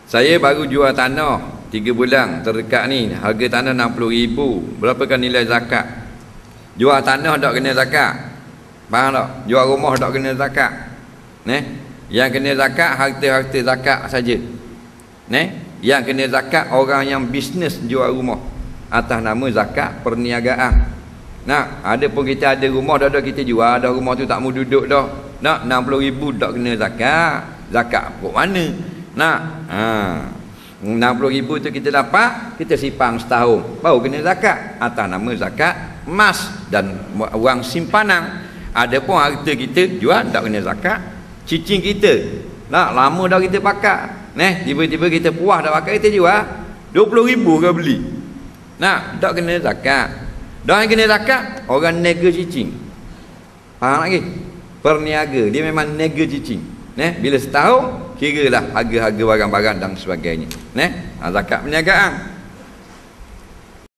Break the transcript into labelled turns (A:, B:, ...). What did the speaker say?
A: Saya baru jual tanah 3 bulan terdekat ni, harga tanah 60,000. Berapakah nilai zakat? Jual tanah tak kena zakat. Faham tak? Jual rumah tak kena zakat. Yang kena zakat harta-harta zakat saja. Yang kena zakat orang yang bisnes jual rumah atas nama zakat perniagaan. Ada pun kita ada rumah dah kita jual dah, rumah tu tak mau duduk dah. 60,000 tak kena zakat. Zakat pokok mana? 60,000 tu kita dapat, kita simpan setahun, baru kena zakat atas nama zakat emas dan wang simpanan. Ada pun harta kita jual tak kena zakat. Cicing kita lama dah kita pakai, tiba-tiba kita puas dah pakai, kita jual 20,000 ke beli, tak kena zakat. Dan yang kena zakat orang niaga cicing. Faham lagi? Perniaga dia memang niaga cicing. Bila setahun kiralah harga-harga barang-barang dan sebagainya. Zakat perniagaan.